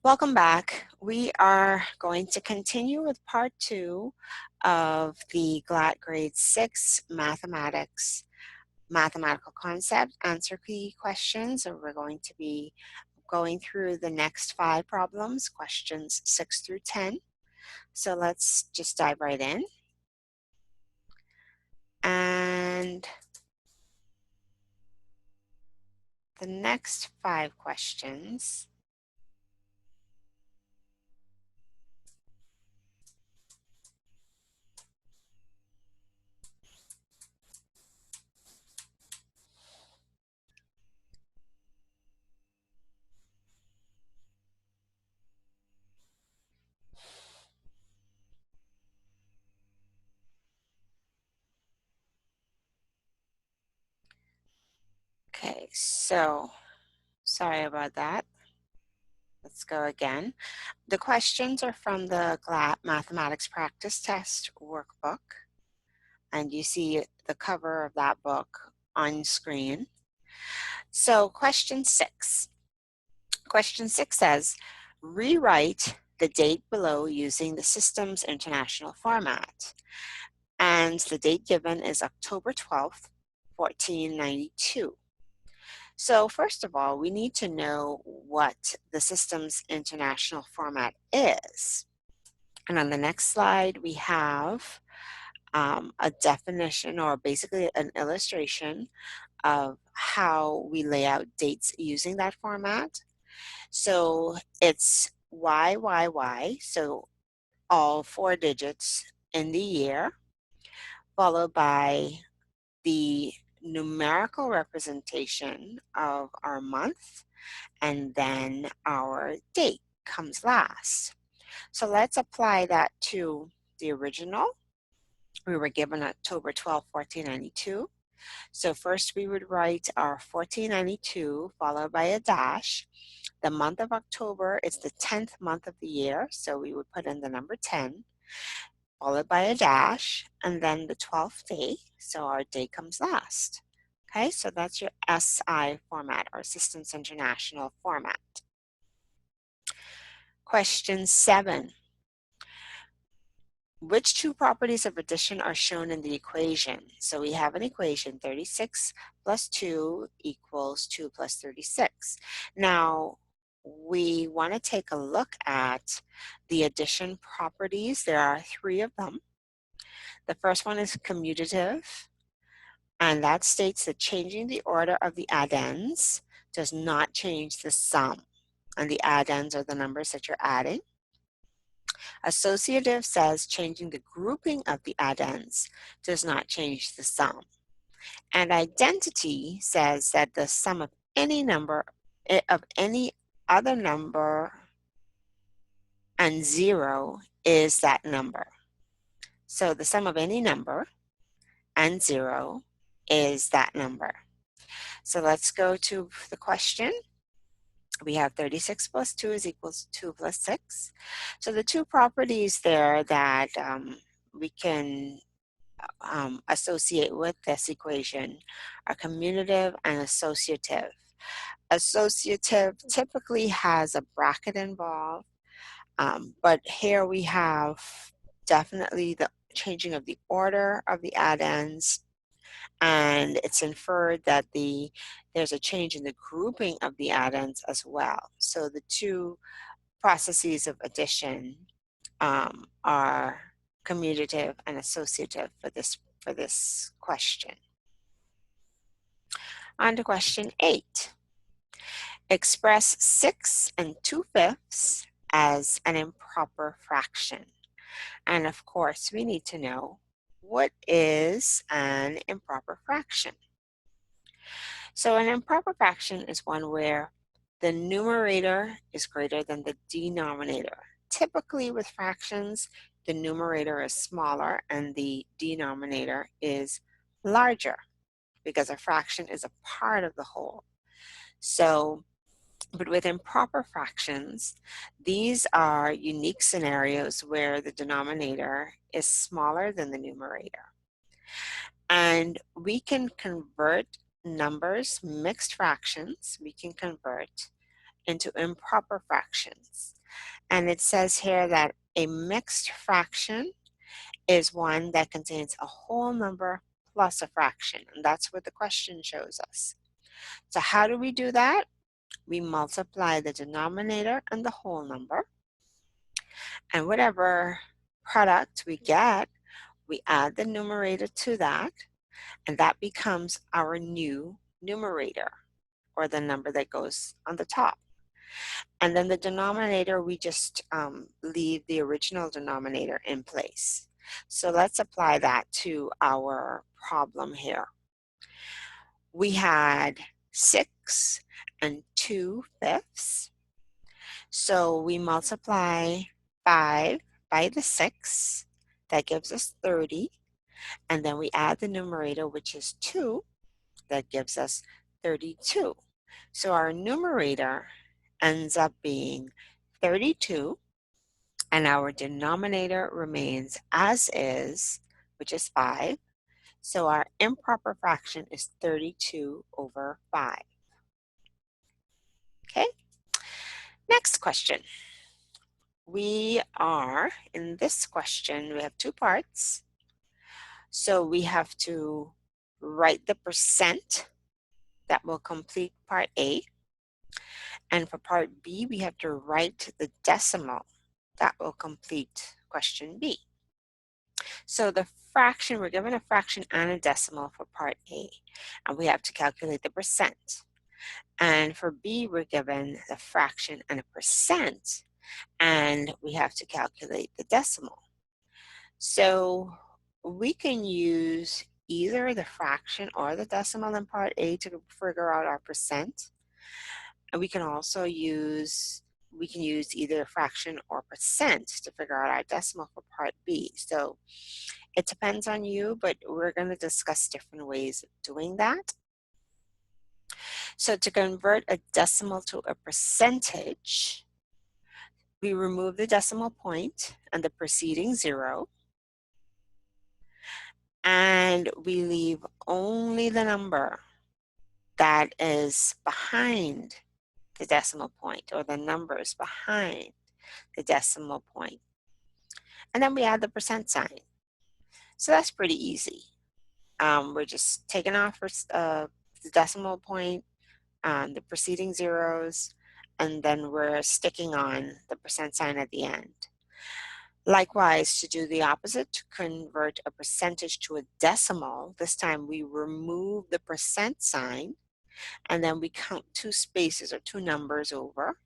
Welcome back. We are going to continue with part 2 of the GLAT Grade 6 Mathematics Mathematical Concept Answer Key questions. So we're going to be going through the next 5 problems, questions 6 through 10. So let's just dive right in. And the next 5 questions Okay, so sorry about that. Let's go again. The questions are from the GLAT Mathematics Practice Test Workbook, and you see the cover of that book on screen. So question 6. Question 6 says, rewrite the date below using the Systems International format. And the date given is October 12th, 1492. So first of all, we need to know what the Systems International format is. And on the next slide, we have a definition, or basically an illustration of how we lay out dates using that format. So it's YYY, so all 4 digits in the year, followed by the numerical representation of our month, and then our date comes last. So let's apply that to the original. We were given October 12, 1492. So first we would write our 1492 followed by a dash. The month of October is the 10th month of the year, so we would put in the number 10, followed by a dash, and then the 12th day, so our day comes last. Okay, so that's your SI format, or Systems International format. Question 7. Which 2 properties of addition are shown in the equation? So we have an equation, 36 plus 2 equals 2 plus 36. Now, we want to take a look at the addition properties. There are 3 of them. The first one is commutative, and that states that changing the order of the addends does not change the sum. And the addends are the numbers that you're adding. Associative says changing the grouping of the addends does not change the sum. And identity says that the sum of any number, of any other number, and 0 is that number. So the sum of any number and 0 is that number. So let's go to the question. We have 36 plus 2 is equals 2 plus 6. So the 2 properties there that we can associate with this equation are commutative and associative. Associative typically has a bracket involved, but here we have definitely the changing of the order of the addends, and it's inferred that there's a change in the grouping of the addends as well. So the 2 processes of addition are commutative and associative for this question. On to question 8. Express 6 2/5 as an improper fraction. And of course, we need to know, what is an improper fraction? So an improper fraction is one where the numerator is greater than the denominator. Typically with fractions, the numerator is smaller and the denominator is larger, because a fraction is a part of the whole. So, but with improper fractions, these are unique scenarios where the denominator is smaller than the numerator. And we can convert numbers, mixed fractions, we can convert into improper fractions. And it says here that a mixed fraction is one that contains a whole number plus a fraction. And that's what the question shows us. So how do we do that? We multiply the denominator and the whole number. And whatever product we get, we add the numerator to that. And that becomes our new numerator, or the number that goes on the top. And then the denominator, we just leave the original denominator in place. So let's apply that to our problem here. We had 6 and 2/5. So we multiply 5 by the 6. That gives us 30. And then we add the numerator, which is 2. That gives us 32. So our numerator ends up being 32, and our denominator remains as is, which is 5. So our improper fraction is 32 over 5. Okay, next question. We are, in this question, we have 2 parts. So we have to write the percent that will complete part A. And for part B, we have to write the decimal that will complete question B. So the fraction, we're given a fraction and a decimal for part A, and we have to calculate the percent. And for B, we're given the fraction and a percent, and we have to calculate the decimal. So we can use either the fraction or the decimal in part A to figure out our percent. And we can also use either fraction or percent to figure out our decimal for part B. So it depends on you, but we're going to discuss different ways of doing that. So to convert a decimal to a percentage, we remove the decimal point and the preceding 0, and we leave only the number that is behind the decimal point, or the numbers behind the decimal point. And then we add the percent sign. So that's pretty easy. We're just taking off the decimal point, the preceding zeros, and then we're sticking on the percent sign at the end. Likewise, to do the opposite, to convert a percentage to a decimal, this time we remove the percent sign, and then we count 2 spaces or 2 numbers over,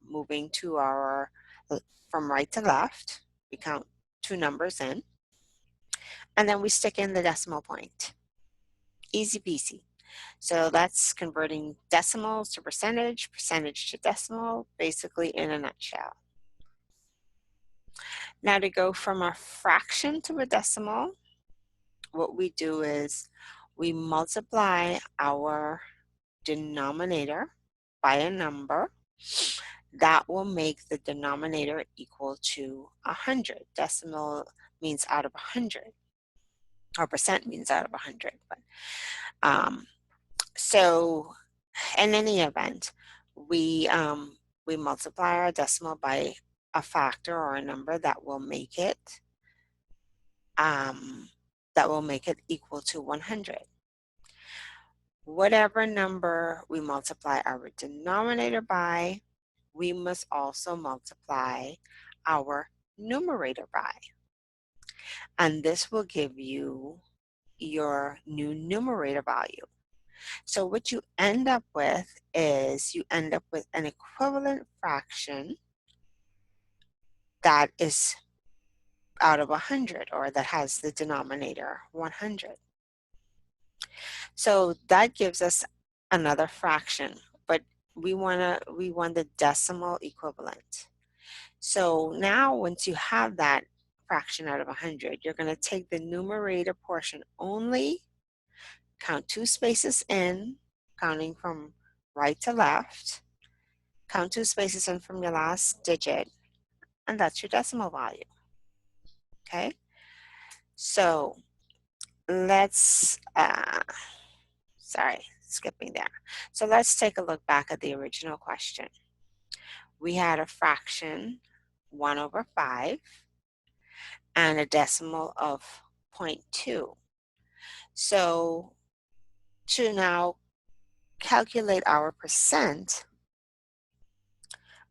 moving to our, from right to left, we count 2 numbers in, and then we stick in the decimal point. Easy peasy. So that's converting decimals to percentage, percentage to decimal, basically in a nutshell. Now to go from a fraction to a decimal, what we do is we multiply our denominator by a number that will make the denominator equal to 100. Decimal means out of 100, or percent means out of 100. But so in any event, we multiply our decimal by a factor or a number that will make it equal to 100. Whatever number we multiply our denominator by, we must also multiply our numerator by. And this will give you your new numerator value. So what you end up with is you end up with an equivalent fraction that is out of 100, or that has the denominator 100. So that gives us another fraction, but we want the decimal equivalent. So now once you have that fraction out of 100, you're going to take the numerator portion only, count 2 spaces in, counting from right to left, count 2 spaces in from your last digit, and that's your decimal value. Okay, so let's, skipping there. So let's take a look back at the original question. we had a fraction 1 over 5 and a decimal of 0.2. So to now calculate our percent,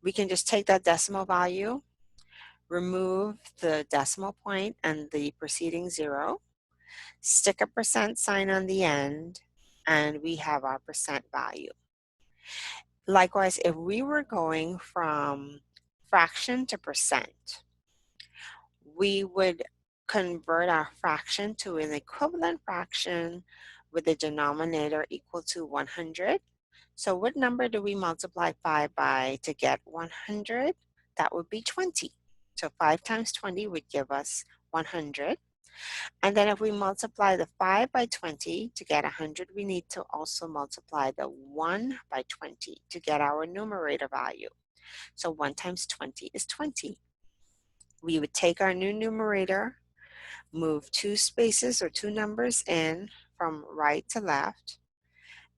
we can just take that decimal value, remove the decimal point and the preceding 0, stick a percent sign on the end, and we have our percent value. Likewise, if we were going from fraction to percent, we would convert our fraction to an equivalent fraction with the denominator equal to 100. So what number do we multiply 5 by to get 100? That would be 20. So 5 times 20 would give us 100. And then if we multiply the 5 by 20 to get 100, we need to also multiply the 1 by 20 to get our numerator value. So 1 times 20 is 20. We would take our new numerator, move 2 spaces or 2 numbers in from right to left,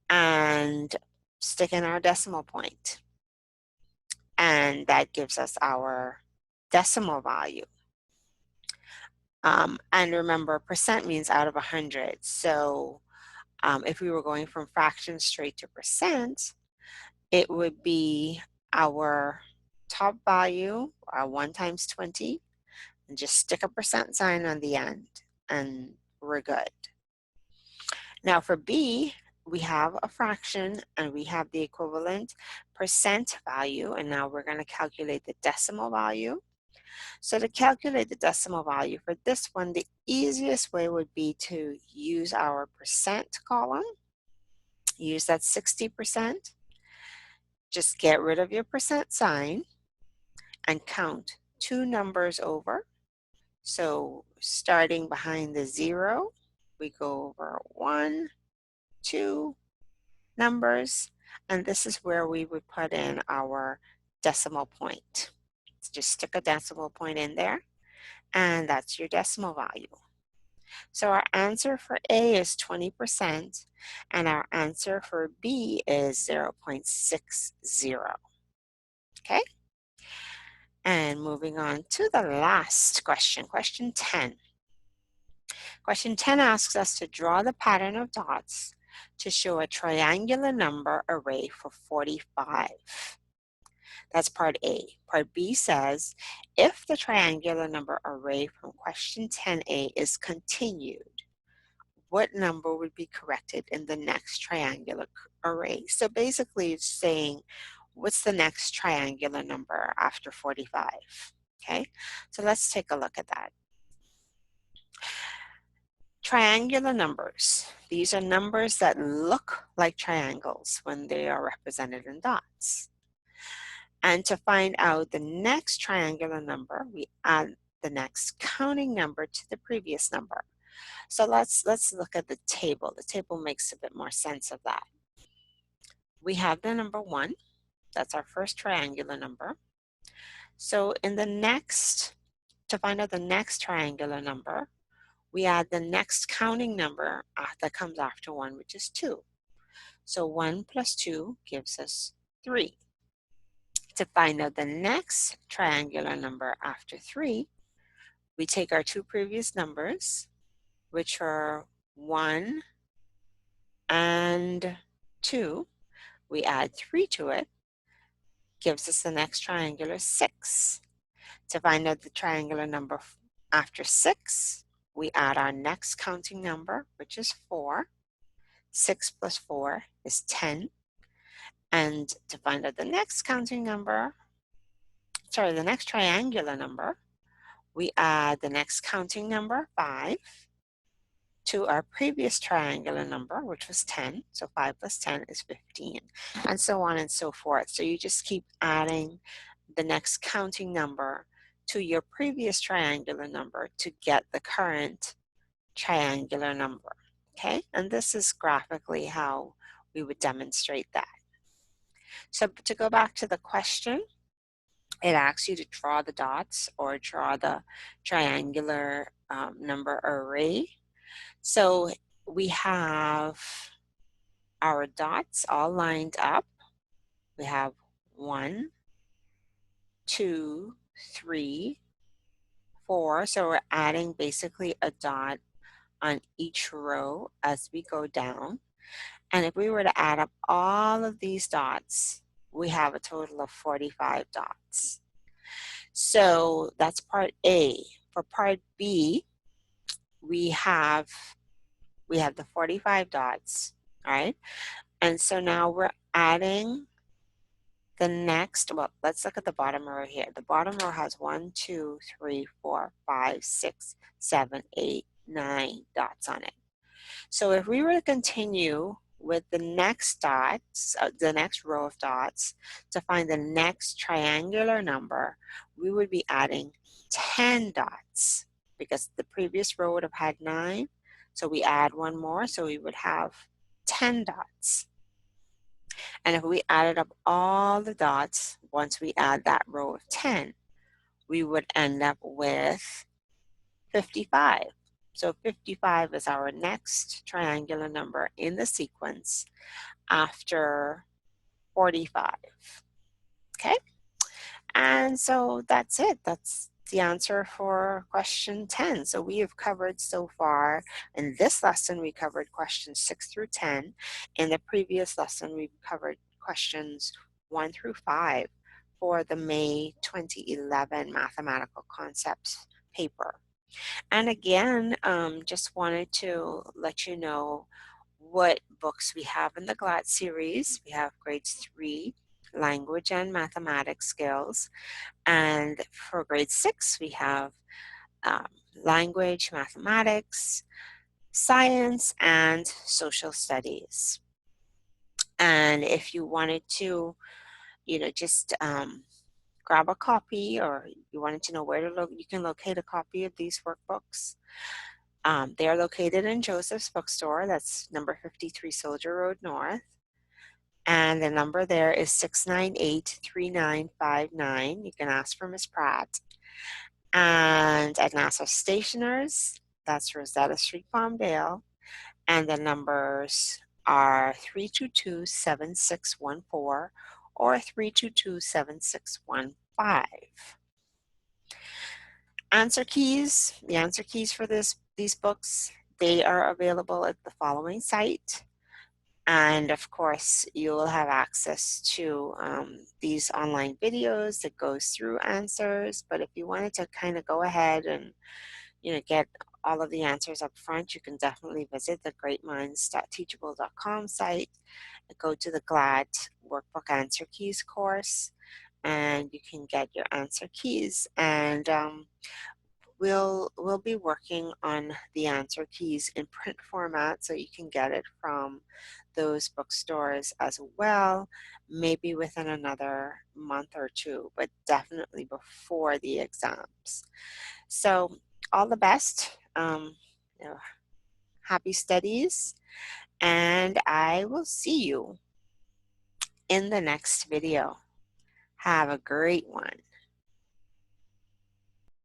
and stick in our decimal point. And that gives us our decimal value. And remember, percent means out of 100. So if we were going from fraction straight to percent, it would be our top value, 1 times 20, and just stick a percent sign on the end, and we're good. Now for B, we have a fraction and we have the equivalent percent value, and now we're going to calculate the decimal value. So to calculate the decimal value for this one, the easiest way would be to use our percent column. Use that 60%. Just get rid of your percent sign and count 2 numbers over. So starting behind the 0, we go over 1, 2 numbers, and this is where we would put in our decimal point. So just stick a decimal point in there, and that's your decimal value. So our answer for A is 20%, and our answer for B is 0.60. Okay? And moving on to the last question, question 10. Question 10 asks us to draw the pattern of dots to show a triangular number array for 45. That's part A. Part B says, if the triangular number array from question 10A is continued, what number would be corrected in the next triangular array? So basically it's saying, what's the next triangular number after 45? Okay, so let's take a look at that. Triangular numbers. These are numbers that look like triangles when they are represented in dots. And to find out the next triangular number, we add the next counting number to the previous number. So let's look at the table. The table makes a bit more sense of that. We have the number 1. That's our first triangular number. So in the next, to find out the next triangular number, we add the next counting number that comes after 1, which is 2. So 1 plus 2 gives us 3. To find out the next triangular number after 3, we take our 2 previous numbers, which are 1 and 2. We add 3 to it, gives us the next triangular 6. To find out the triangular number after 6, we add our next counting number, which is 4. 6 plus 4 is 10. And to find out the next counting number, the next triangular number, we add the next counting number, 5, to our previous triangular number, which was 10. So 5 plus 10 is 15, and so on and so forth. So you just keep adding the next counting number to your previous triangular number to get the current triangular number. Okay, and this is graphically how we would demonstrate that. So to go back to the question, it asks you to draw the dots or draw the triangular number array. So we have our dots all lined up. We have 1, 2, 3, 4. So we're adding basically a dot on each row as we go down. And if we were to add up all of these dots, we have a total of 45 dots. So that's part A. For part B, we have the 45 dots, right? And so now we're adding the next, well, let's look at the bottom row here. The bottom row has 1, 2, 3, 4, 5, 6, 7, 8, 9 dots on it. So if we were to continue with the next dots, the next row of dots, to find the next triangular number, we would be adding 10 dots because the previous row would have had 9. So we add one more, so we would have 10 dots. And if we added up all the dots, once we add that row of 10, we would end up with 55. So 55 is our next triangular number in the sequence after 45. Okay? And so that's it. That's the answer for question 10. So we have covered so far in this lesson, we covered questions 6 through 10. In the previous lesson, we covered questions 1 through 5 for the May 2011 Mathematical Concepts paper. And again, just wanted to let you know what books we have in the GLAT series. We have grades 3, language and mathematics skills. And for grade 6, we have language, mathematics, science, and social studies. And if you wanted to, just grab a copy, or you wanted to know where to you can locate a copy of these workbooks. They are located in Joseph's Bookstore. That's number 53 Soldier Road North. And the number there is 698-3959. You can ask for Miss Pratt. And at Nassau Stationers, that's Rosetta Street, Palmdale. And the numbers are 322-7614 or 322-7615. Answer keys, the answer keys for these books, they are available at the following site. And of course, you will have access to these online videos that goes through answers. But if you wanted to kind of go ahead and, get all of the answers up front, you can definitely visit the greatminds.teachable.com site and go to the GLAT Workbook Answer Keys course, and you can get your answer keys. And we'll be working on the answer keys in print format, so you can get it from those bookstores as well, maybe within another month or two, but definitely before the exams. So all the best, happy studies, and I will see you in the next video. Have a great one.